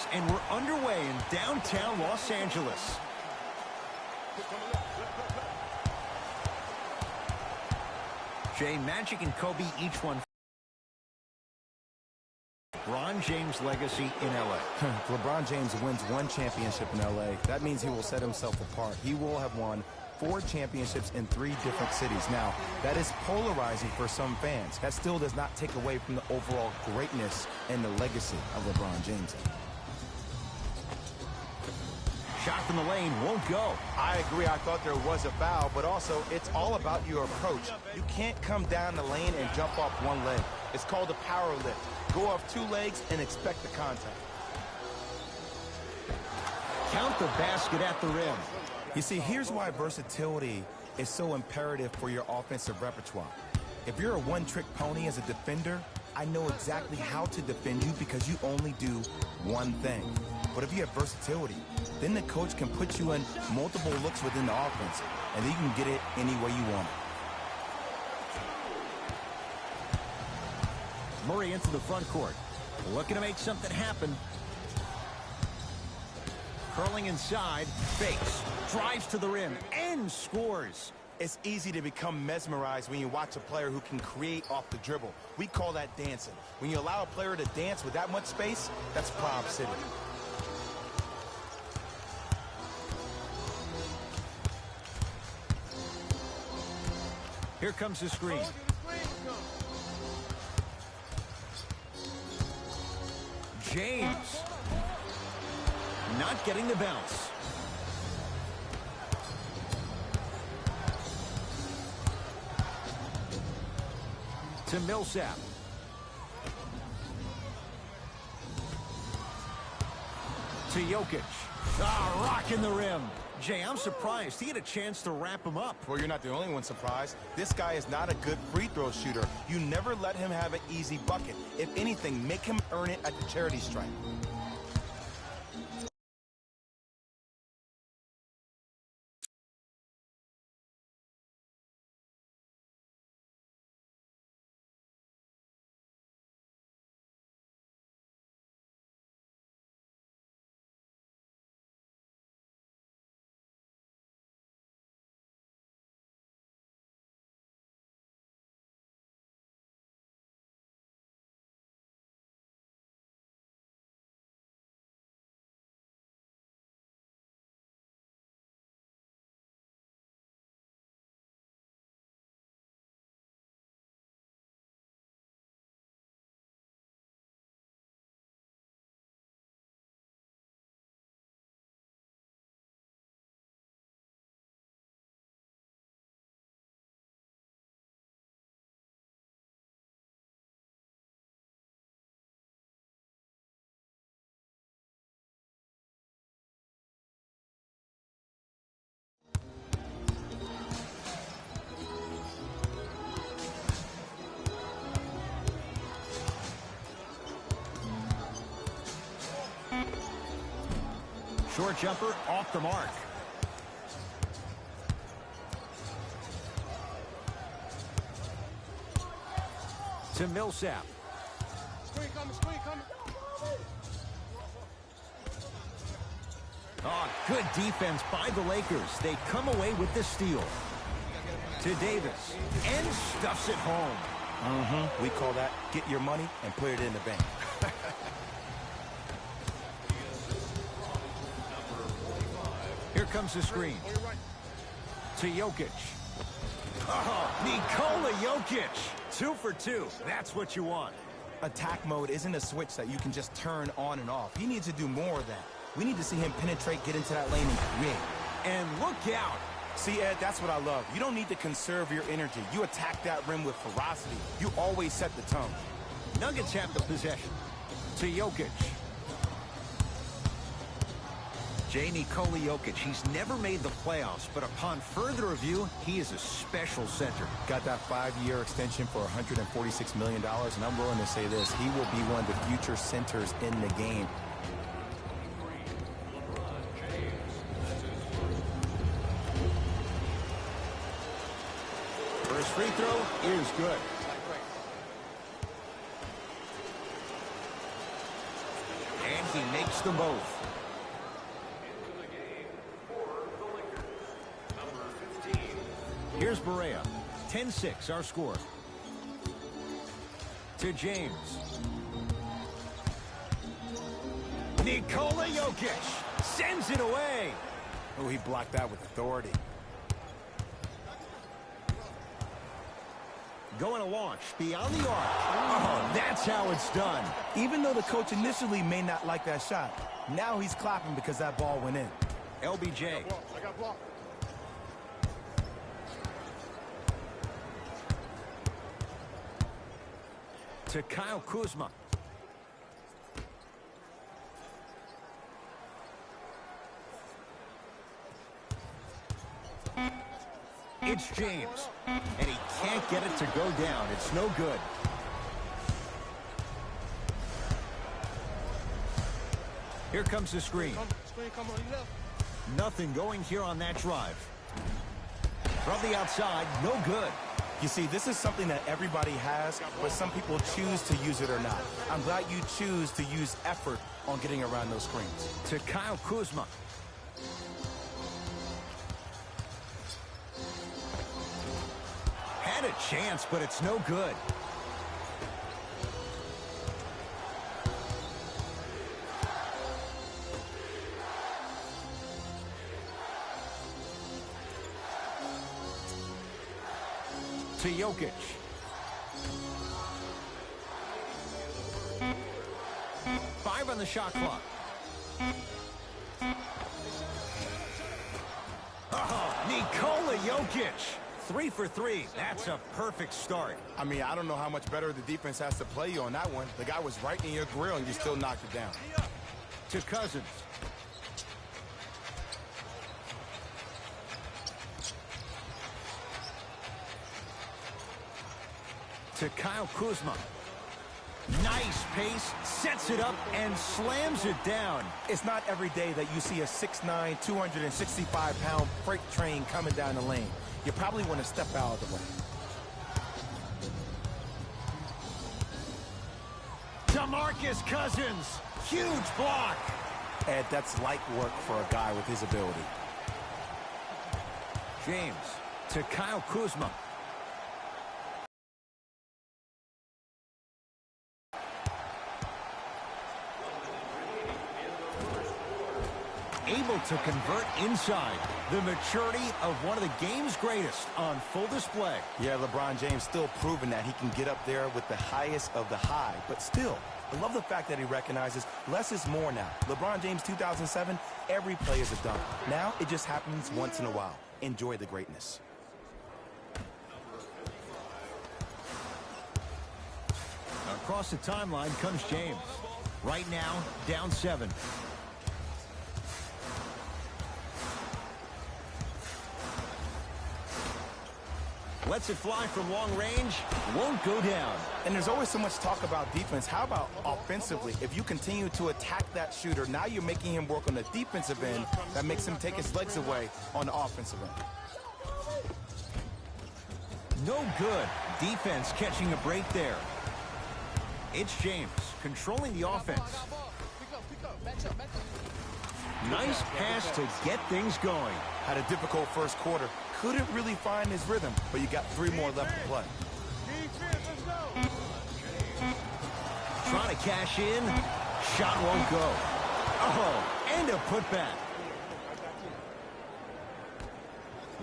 serves, and we're underway in downtown Los Angeles. Jay, Magic and Kobe each won. LeBron James' legacy in L.A. LeBron James wins one championship in L.A. That means he will set himself apart. He will have won 4 championships in 3 different cities. Now, that is polarizing for some fans. That still does not take away from the overall greatness and the legacy of LeBron James. Shot from the lane won't go. I agree. I thought there was a foul, but also it's all about your approach. You can't come down the lane and jump off one leg. It's called a power lift. Go off 2 legs and expect the contact. Count the basket at the rim. You see, here's why versatility is so imperative for your offensive repertoire. If you're a one-trick pony as a defender, I know exactly how to defend you because you only do one thing. But if you have versatility, then the coach can put you in multiple looks within the offense, and then you can get it any way you want it. Murray into the front court. Looking to make something happen. Curling inside, fakes, drives to the rim, and scores. It's easy to become mesmerized when you watch a player who can create off the dribble. We call that dancing. When you allow a player to dance with that much space, that's Prob City. Here comes the screen. James. Not getting the bounce. To Millsap. To Jokic. Rocking the rim. Jay, I'm surprised he had a chance to wrap him up. Well, you're not the only one surprised. This guy is not a good free throw shooter. You never let him have an easy bucket. If anything, make him earn it at the charity stripe. Short jumper off the mark. To Millsap. Screen coming, screen coming. Good defense by the Lakers. They come away with the steal. To Davis. And stuffs it home. We call that get your money and put it in the bank. Here comes the screen. To Jokic. Nikola Jokic. 2 for 2. That's what you want. Attack mode isn't a switch that you can just turn on and off. He needs to do more of that. We need to see him penetrate, get into that lane, and create. And look out. See, Ed, that's what I love. You don't need to conserve your energy. You attack that rim with ferocity. You always set the tone. Nuggets have the possession. To Jokic. Nikola Jokic, he's never made the playoffs, but upon further review, he is a special center. Got that 5-year extension for $146 million, and I'm willing to say this, he will be one of the future centers in the game. First free throw is good. And he makes beats them both. Here's Barea. 10-6 our score. To James. Nikola Jokic sends it away. Oh, he blocked that with authority. Going to launch beyond the arc. Oh, that's how it's done. Even though the coach initially may not like that shot, now he's clapping because that ball went in. LBJ. I got blocked. To Kyle Kuzma. It's James. And he can't get it to go down. It's no good. Here comes the screen. Screen come on your left. Nothing going here on that drive. From the outside, no good. You see, this is something that everybody has, but some people choose to use it or not. I'm glad you choose to use effort on getting around those screens. To Kyle Kuzma. Had a chance, but it's no good. To Jokic. Five on the shot clock. Oh, Nikola Jokic. 3 for 3. That's a perfect start. I mean, I don't know how much better the defense has to play you on that one. The guy was right in your grill and you still knocked it down. To Cousins. To Kyle Kuzma. Nice pace, sets it up, and slams it down. It's not every day that you see a 6'9", 265-pound freight train coming down the lane. You probably want to step out of the way. DeMarcus Cousins. Huge block. Ed, that's light work for a guy with his ability. James to Kyle Kuzma. Able to convert inside. The maturity of one of the game's greatest on full display. Yeah, LeBron James still proving that he can get up there with the highest of the high. But still, I love the fact that he recognizes less is more now. LeBron James 2007, every play is a dunk. Now it just happens once in a while. Enjoy the greatness. Across the timeline comes James. Right now, down 7. Lets it fly from long range. Won't go down. And there's always so much talk about defense. How about offensively? If you continue to attack that shooter, now you're making him work on the defensive end. That makes him take his legs away on the offensive end. No good. Defense catching a break there. It's James controlling the offense. Pick up. Match up. Nice pass to get things going. Had a difficult first quarter. Couldn't really find his rhythm, but you got 3 more left to play. Let's go. Trying to cash in. Shot won't go. Oh, and a putback.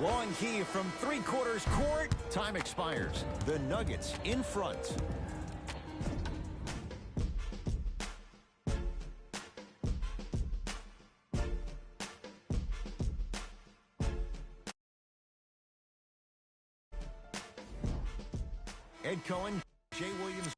Long key from 3/4 court. Time expires. The Nuggets in front. Ed Cohen, Jay Williams.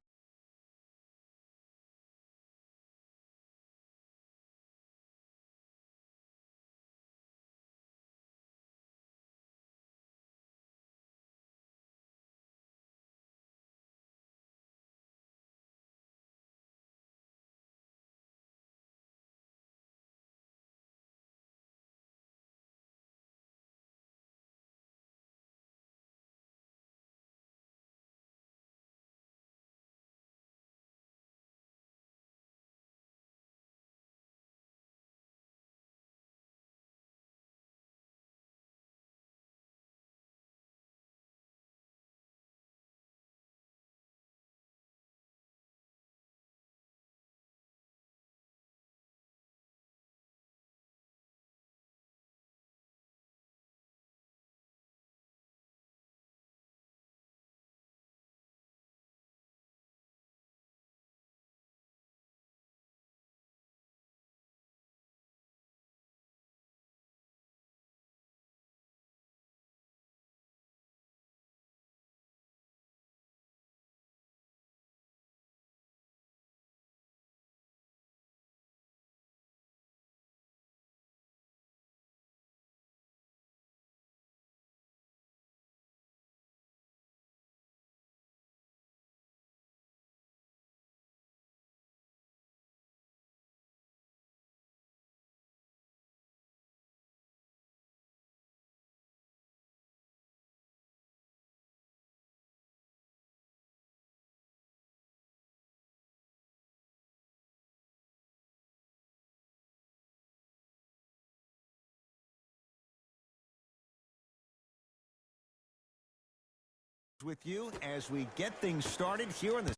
with you as we get things started here in the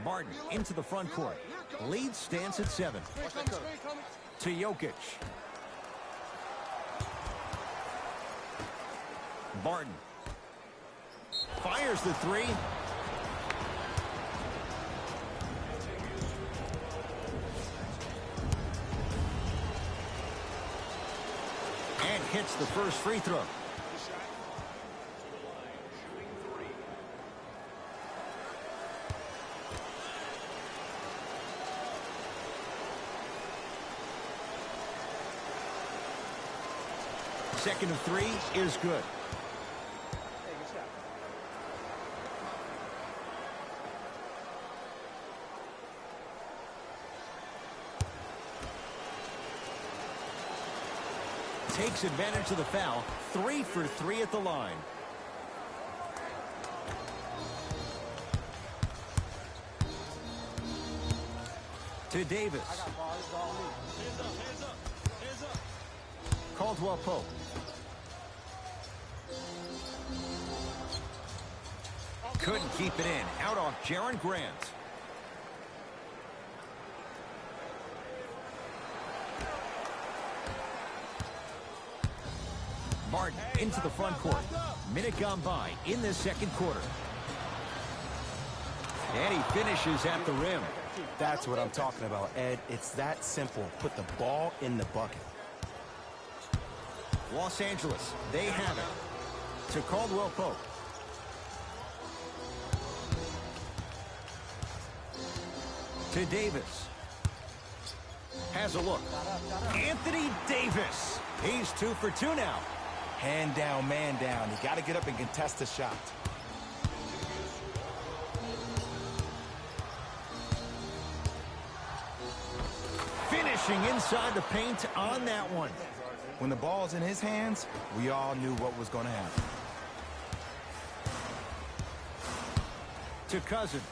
Barton into the front court. Lead stands at 7. To Jokic. Barton fires the 3. And hits the first free throw. Second of 3 is good. Takes advantage of the foul. 3 for 3 at the line. To Davis. Caldwell Pope. Couldn't keep it in. Out off Jaren Grant. Barton into the front court. Minute gone by in this second quarter. And he finishes at the rim. That's what I'm talking about, Ed. It's that simple. Put the ball in the bucket. Los Angeles, they have it. To Caldwell Pope. To Davis. Has a look. Anthony Davis. He's 2 for 2 now. Hand down, man down. You got to get up and contest the shot. Finishing inside the paint on that one. When the ball's in his hands, we all knew what was going to happen. To Cousins.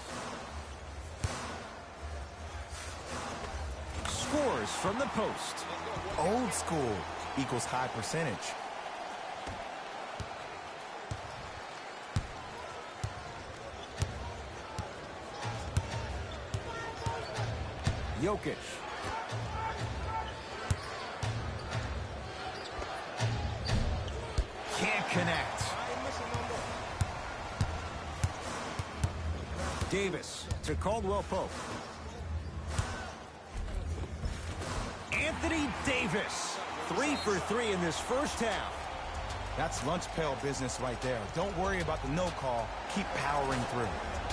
Scores from the post. Old school equals high percentage. Jokic. Can't connect. Davis to Caldwell Pope. Anthony Davis. 3 for 3 in this first half. That's lunch pail business right there. Don't worry about the no call. Keep powering through.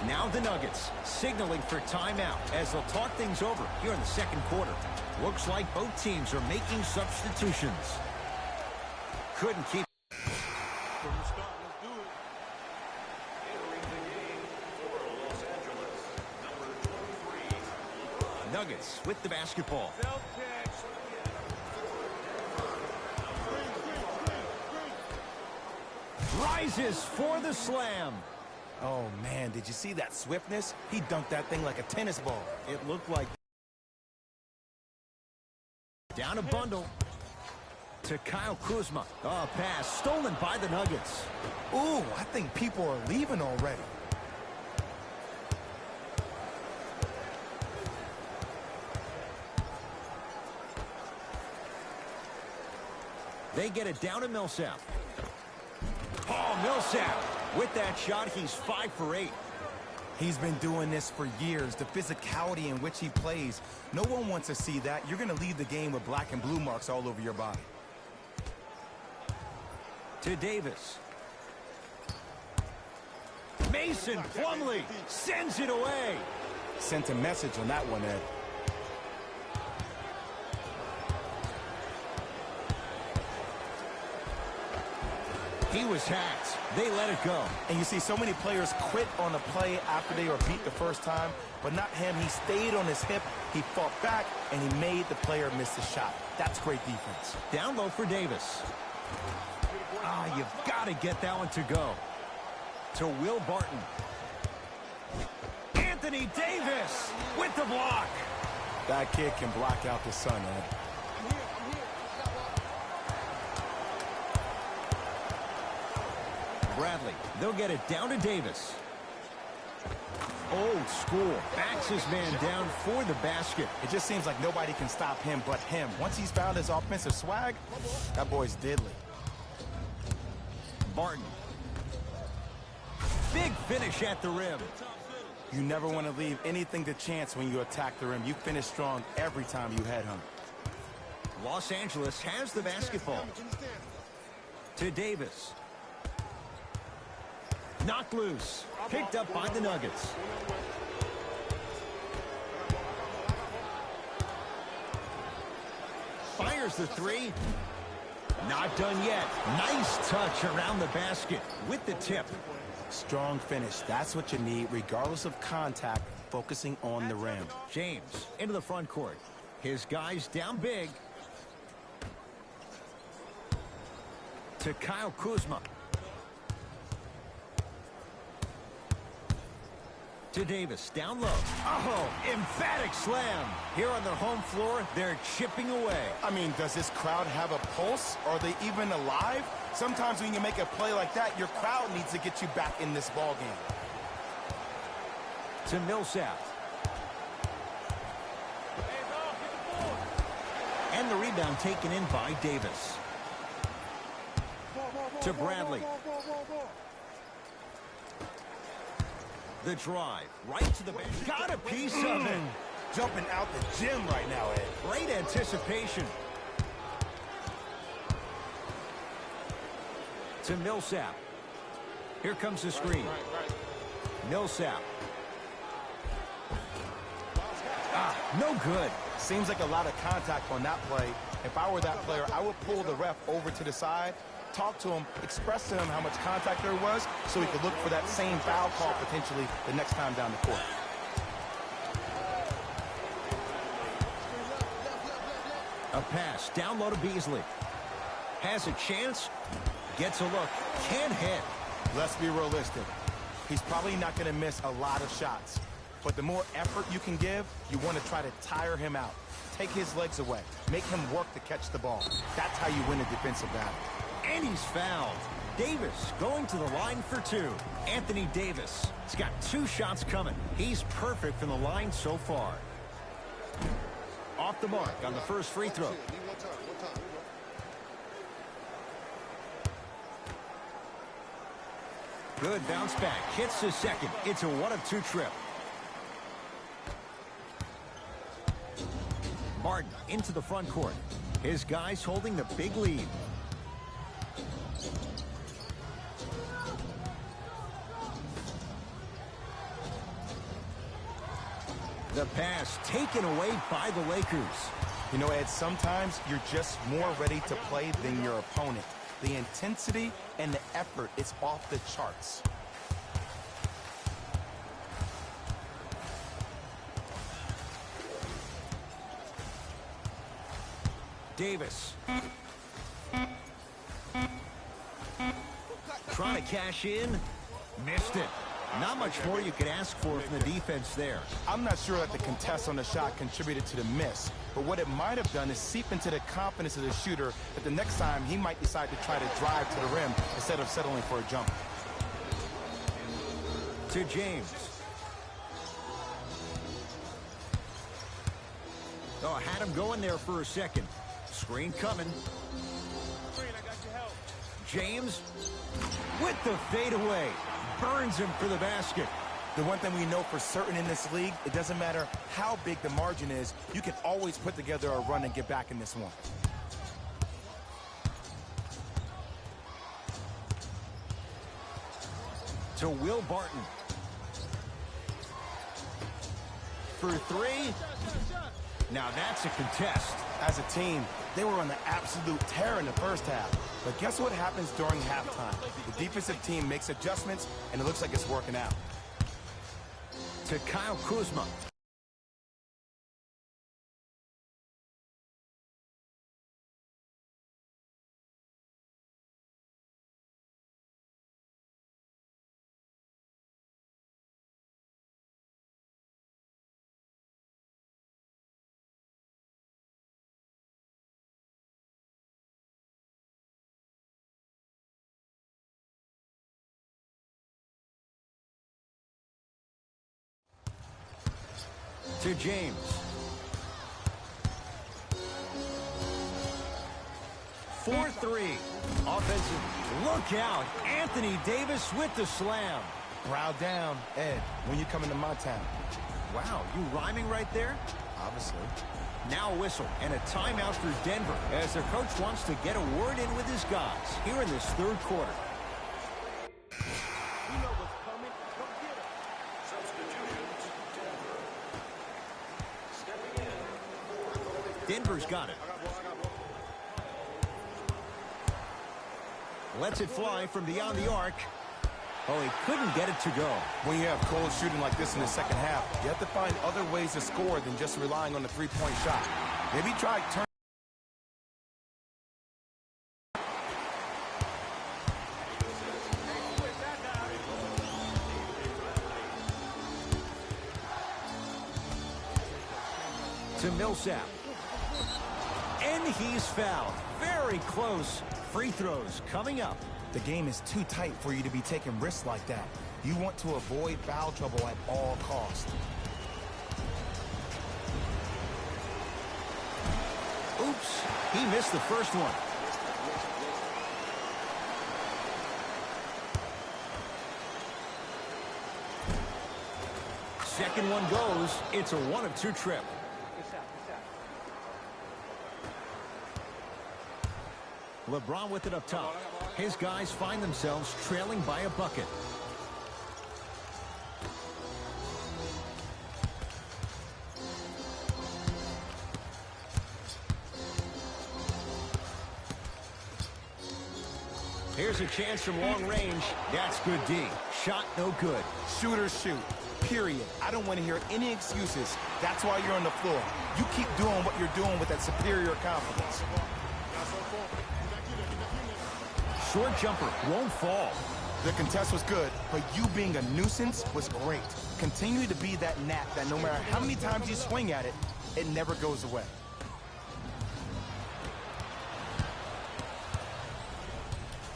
Now the Nuggets signaling for timeout as they'll talk things over here in the second quarter. Looks like both teams are making substitutions. Couldn't keep. Nuggets with the basketball. Rises for the slam. Oh, man, did you see that swiftness? He dunked that thing like a tennis ball. It looked like. Down a bundle. To Kyle Kuzma. Oh, pass stolen by the Nuggets. Ooh, I think people are leaving already. They get it down to Millsap. Oh, Millsap. With that shot, he's 5 for 8. He's been doing this for years. The physicality in which he plays. No one wants to see that. You're going to leave the game with black and blue marks all over your body. To Davis. Mason Plumlee sends it away. Sent a message on that one, Ed. He was hacked. They let it go. And you see so many players quit on a play after they were beat the first time, but not him. He stayed on his hip, he fought back, and he made the player miss the shot. That's great defense. Down low for Davis. Ah, you've got to get that one to go. To Will Barton. Anthony Davis with the block. That kid can block out the sun, Ed. Bradley, they'll get it down to Davis. Old school. Backs his man down for the basket. It just seems like nobody can stop him but him. Once he's found his offensive swag, that boy's deadly. Barton. Big finish at the rim. You never want to leave anything to chance when you attack the rim. You finish strong every time you head home. Los Angeles has the basketball. To Davis. Knocked loose. Picked up by the Nuggets. Fires the three. Not done yet. Nice touch around the basket with the tip. Strong finish. That's what you need, regardless of contact, focusing on the rim. James into the front court. His guys down big. To Kyle Kuzma. To Davis, down low. Oh, emphatic slam. Here on their home floor, they're chipping away. I mean, does this crowd have a pulse? Are they even alive? Sometimes when you make a play like that, your crowd needs to get you back in this ball game. To Millsap. And the rebound taken in by Davis. To Bradley. The drive, right to the bench. Got a piece of it. Jumping out the gym right now, Ed. Great anticipation. To Millsap. Here comes the screen. Millsap. No good. Seems like a lot of contact on that play. If I were that player, I would pull the ref over to the side, talk to him, express to him how much contact there was so he could look for that same foul call potentially the next time down the court. A pass down low to Beasley. Has a chance. Gets a look. Can't hit. Let's be realistic. He's probably not going to miss a lot of shots. But the more effort you can give, you want to try to tire him out. Take his legs away. Make him work to catch the ball. That's how you win a defensive battle. And he's fouled. Davis going to the line for two. Anthony Davis. He's got 2 shots coming. He's perfect from the line so far. Off the mark on the first free throw. Good bounce back. Hits the second. It's a 1-of-2 trip. Martin into the front court. His guys holding the big lead. The pass taken away by the Lakers. You know, Ed, sometimes you're just more ready to play than your opponent. The intensity and the effort is off the charts. Davis. Trying to cash in. Missed it. Not much more you could ask for from the defense there. I'm not sure that the contest on the shot contributed to the miss, but what it might have done is seep into the confidence of the shooter that the next time he might decide to try to drive to the rim instead of settling for a jumper. To James. Oh, had him going there for a second. Screen coming. James with the fadeaway. Burns him for the basket. The one thing we know for certain in this league, it doesn't matter how big the margin is, you can always put together a run and get back in this one. To Will Barton. For 3. Now that's a contest. As a team, they were on the absolute tear in the first half. But guess what happens during halftime? The defensive team makes adjustments, and it looks like it's working out. To Kyle Kuzma. To James. For three. Offensive. Look out. Anthony Davis with the slam. Brow down, Ed, when you come into my town. Wow, you rhyming right there? Obviously. Now a whistle and a timeout for Denver as their coach wants to get a word in with his guys here in this third quarter. You know what's coming. Come get it. Substitutions, Denver. Stepping in. Denver's got it. Lets it fly from beyond the arc. Oh, he couldn't get it to go. When you have cold shooting like this in the second half, you have to find other ways to score than just relying on the three-point shot. Maybe try turn. To Millsap. And he's fouled. Very close. Free throws coming up. The game is too tight for you to be taking risks like that. You want to avoid foul trouble at all costs. Oops, he missed the first one. Second one goes. It's a 1-of-2 trip. LeBron with it up top. His guys find themselves trailing by a bucket. Here's a chance from long range. That's good D. Shot no good. Shooters shoot. Period. I don't want to hear any excuses. That's why you're on the floor. You keep doing what you're doing with that superior confidence. Short jumper won't fall. The contest was good, but you being a nuisance was great. Continue to be that gnat that no matter how many times you swing at it, it never goes away.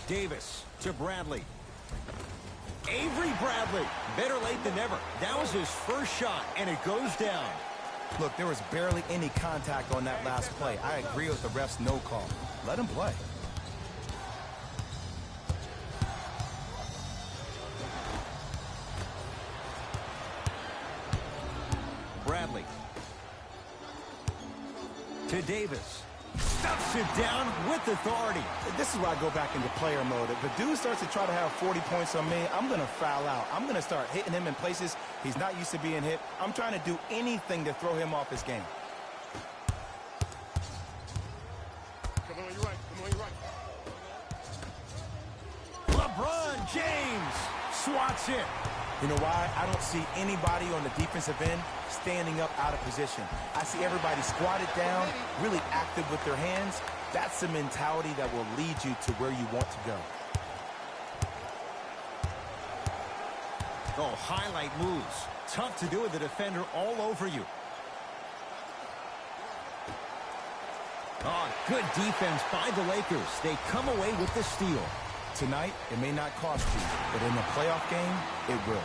Davis to Bradley. Avery Bradley. Better late than never. That was his first shot, and it goes down. Look, there was barely any contact on that last play. I agree with the ref's no call. Let him play. Bradley. To Davis. Stuffs it down with authority. This is where I go back into player mode. If a dude starts to try to have 40 points on me, I'm going to foul out. I'm going to start hitting him in places he's not used to being hit. I'm trying to do anything to throw him off his game. Come on, you're right. Come on, you're right. LeBron James swats it. You know why? I don't see anybody on the defensive end standing up out of position. I see everybody squatted down, really active with their hands. That's the mentality that will lead you to where you want to go. Oh, highlight moves. Tough to do with the defender all over you. Oh, good defense by the Lakers. They come away with the steal. Tonight, it may not cost you, but in a playoff game, it will.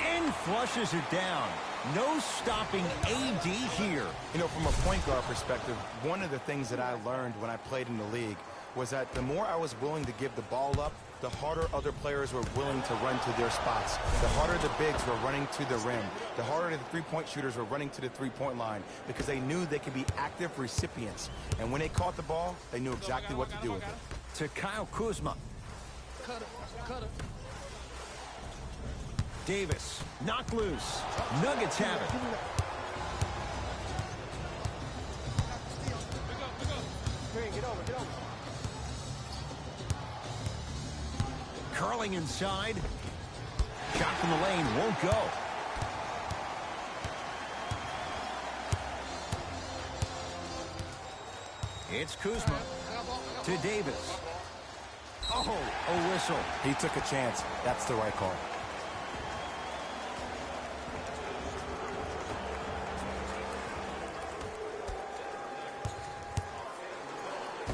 And flushes it down. No stopping AD here. You know, from a point guard perspective, one of the things that I learned when I played in the league was that the more I was willing to give the ball up, the harder other players were willing to run to their spots. The harder the bigs were running to the rim. The harder the three-point shooters were running to the three-point line because they knew they could be active recipients. And when they caught the ball, they knew exactly what to do with it. To Kyle Kuzma. Cut it. Cut it. Davis. Knocked loose. Nuggets have it. Green, get over, get over. Curling inside. Shot from the lane won't go. It's Kuzma to Davis. Oh, a whistle. He took a chance. That's the right call.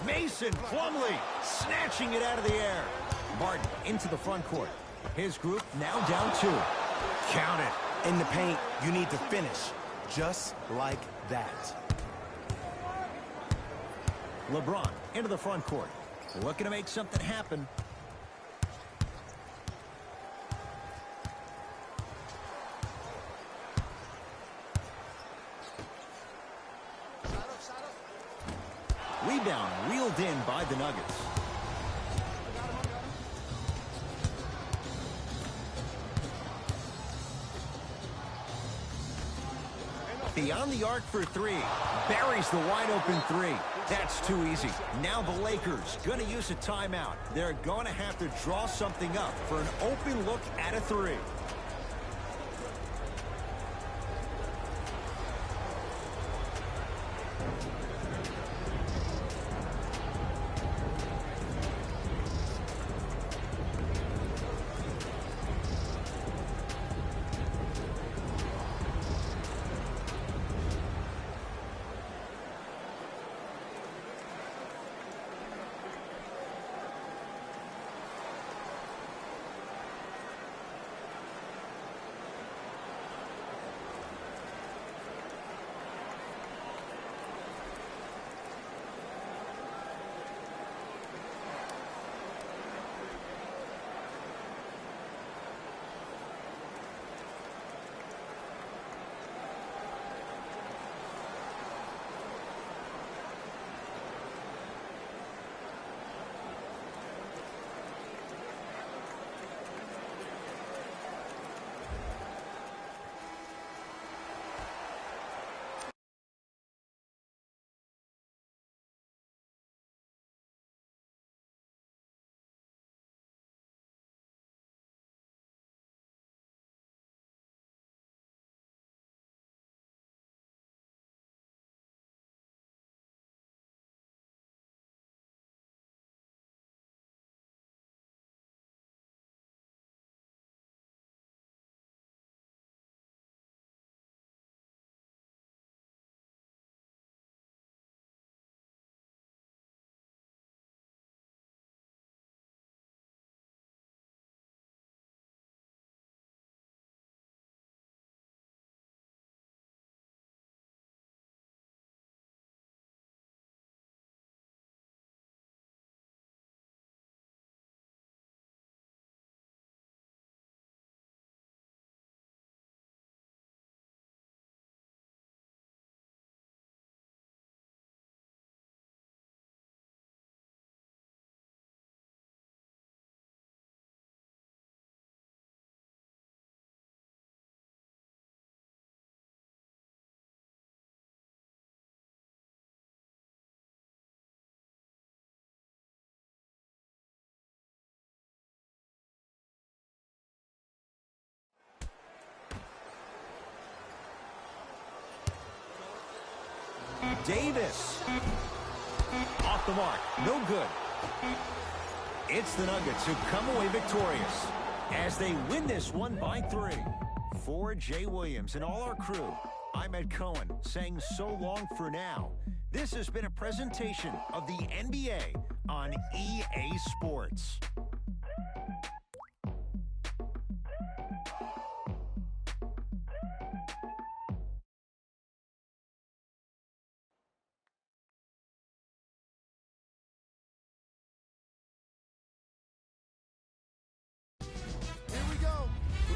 Mason Plumlee snatching it out of the air. Martin into the front court. His group now down 2. Count it. In the paint, you need to finish. Just like that. LeBron into the front court. Looking to make something happen. Rebound reeled in by the Nuggets. Beyond the arc for three. Buries the wide open three. That's too easy. Now the Lakers going to use a timeout. They're going to have to draw something up for an open look at a three. Davis. Off the mark. No good. It's the Nuggets who come away victorious as they win this one by 3. For Jay Williams and all our crew, I'm Ed Cohen saying so long for now. This has been a presentation of the NBA on EA Sports.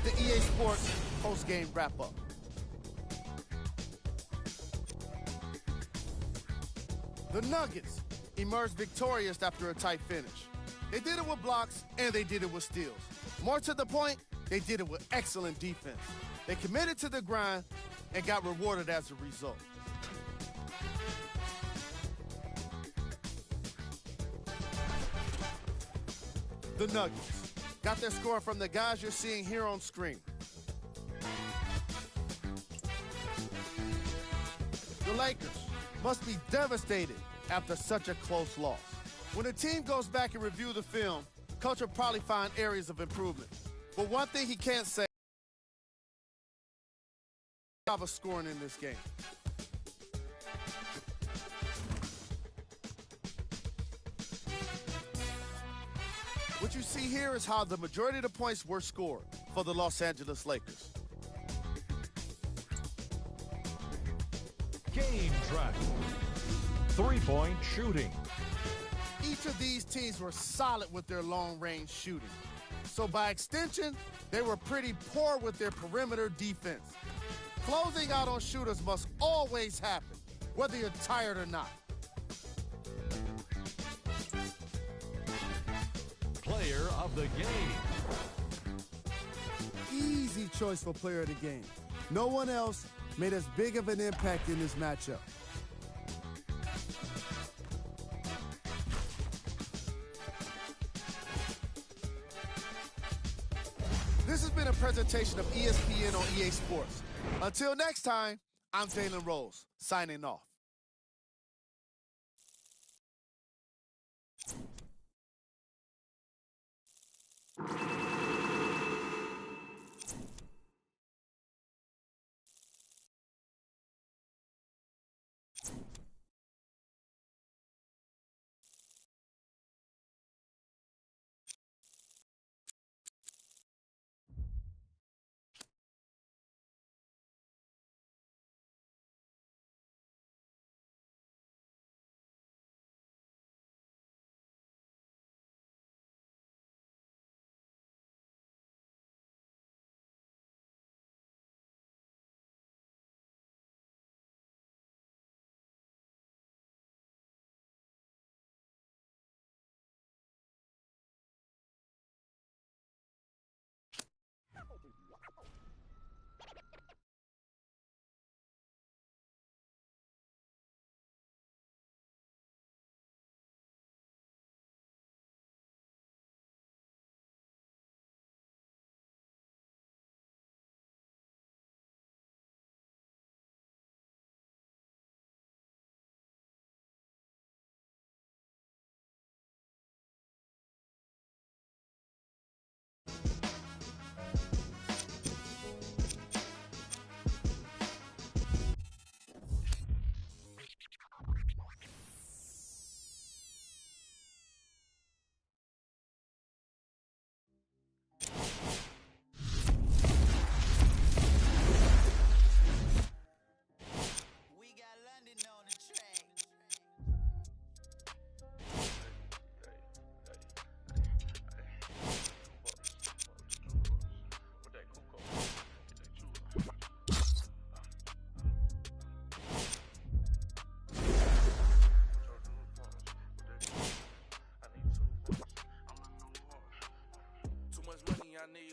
With the EA Sports post-game wrap-up. The Nuggets emerged victorious after a tight finish. They did it with blocks, and they did it with steals. More to the point, they did it with excellent defense. They committed to the grind and got rewarded as a result. The Nuggets got their score from the guys you're seeing here on screen. The Lakers must be devastated after such a close loss. When a team goes back and review the film, coach will probably find areas of improvement. But one thing he can't say of scoring in this game. What you see here is how the majority of the points were scored for the Los Angeles Lakers. 3-point shooting. Each of these teams were solid with their long-range shooting. So by extension, they were pretty poor with their perimeter defense. Closing out on shooters must always happen, whether you're tired or not. Player of the game. Easy choice for player of the game. No one else made as big of an impact in this matchup. This has been a presentation of ESPN on EA Sports. Until next time, I'm Jalen Rose, signing off.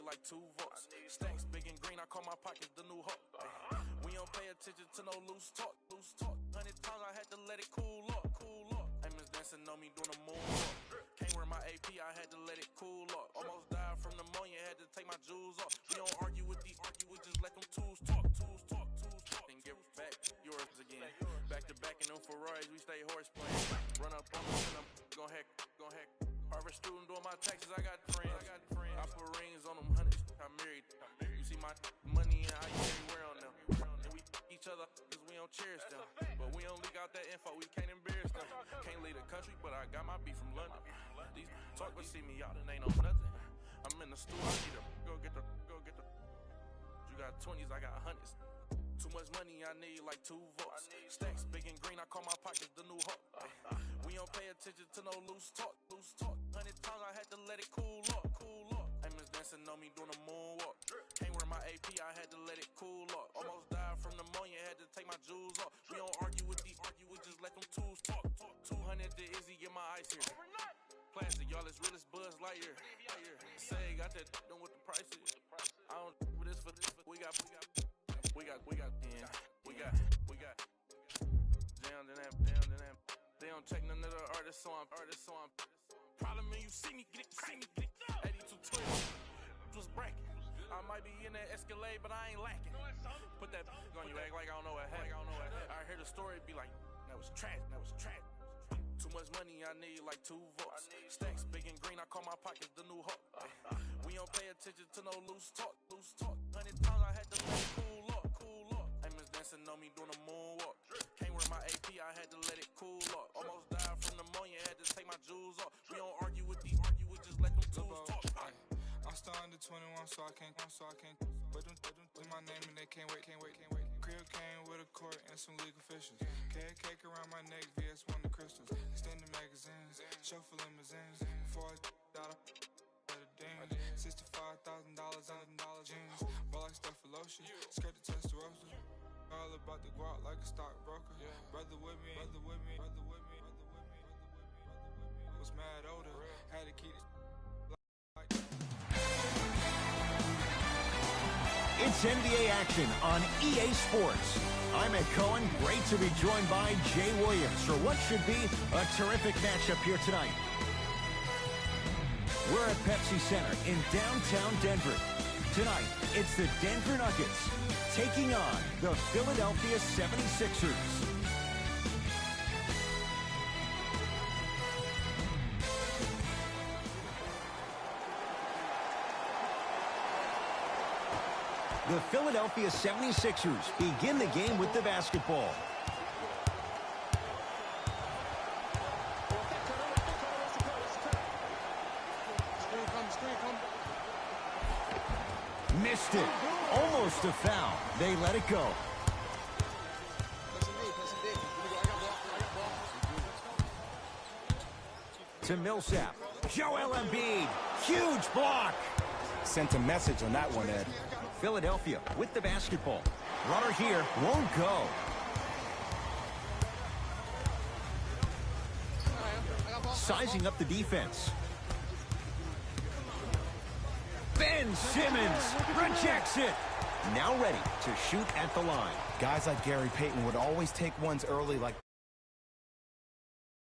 Like 2 volts. Stacks big and green, I call my pockets the new hawk. We don't pay attention to no loose talk. 100 times I had to let it cool up. Amos dancing on me doing a moonwalk. Can't wear my AP, I had to let it cool up. Almost died from pneumonia, had to take my jewels off. We don't argue with these, we just let them tools talk. Then give back yours again. Back to back in them Ferraris, we stay horse playing. Run up on them, and I'm gon' heck. Harvard student doing my taxes, I got friends. I put rings on them hundreds, I married. You see my money and how you everywhere on them. And we each other, cause we don't cherish them. But we don't leak out that info, we can't embarrass them. Can't leave the country, but I got my beef from London. These talk, but see me out and ain't on nothing. I'm in the stew, I need to go get the. You got 20s, I got hundreds. Too much money, I need like 2 volts. Stacks big and green, I call my pockets the new hawk. We don't pay attention to no loose talk. 100 times I had to let it cool up. Amos dancing on me doing a moonwalk. Can't wear my AP, I had to let it cool up. Almost died from pneumonia, had to take my jewels off. We don't argue with these, we just let them tools talk. 200 to Izzy, get my ice here. Plastic, y'all as real as Buzz Lightyear. Say, got that done with the prices. I don't with this for this. We got. Down. They don't check none of the artists, so I'm. Problem is you see me get it. 8212 was bracket. I might be in that Escalade, but I ain't lacking. Put that on you, act like I don't know what happened. I hear the story, be like, that was trash. Too much money, I need like 2 volts. Stacks big and green, I call my pockets the new hawk. We don't pay attention to no loose talk. 100 times I had to let it cool up. Amos dancing on me doing a moonwalk. Can't wear my AP, I had to let it cool up. Almost died from pneumonia, had to take my jewels off. We don't argue with these, we just let them tools talk. I'm still under 21, so I can't. But them my name and they can't wait. Crib came with a court and some legal officials. Cake around my neck, VS1 chauffeur limousines. Before I got up, $65,000 on jeans. Ball like stuff for lotion. Skirt the Testarossa. All about the guap like a stockbroker. Brother with me, brother with me, brother with me, brother with me, brother with me. Was mad older. Had to keep it. It's NBA action on EA Sports. I'm Ed Cohen. Great to be joined by Jay Williams for what should be a terrific matchup here tonight. We're at Pepsi Center in downtown Denver. Tonight, it's the Denver Nuggets taking on the Philadelphia 76ers. The Philadelphia 76ers begin the game with the basketball. Missed it. Almost a foul. They let it go. To Millsap. Joel Embiid. Huge block. Sent a message on that one, Ed. Philadelphia with the basketball. Runner here won't go. Sizing up the defense. Ben Simmons rejects it. Now ready to shoot at the line. Guys like Gary Payton would always take ones early like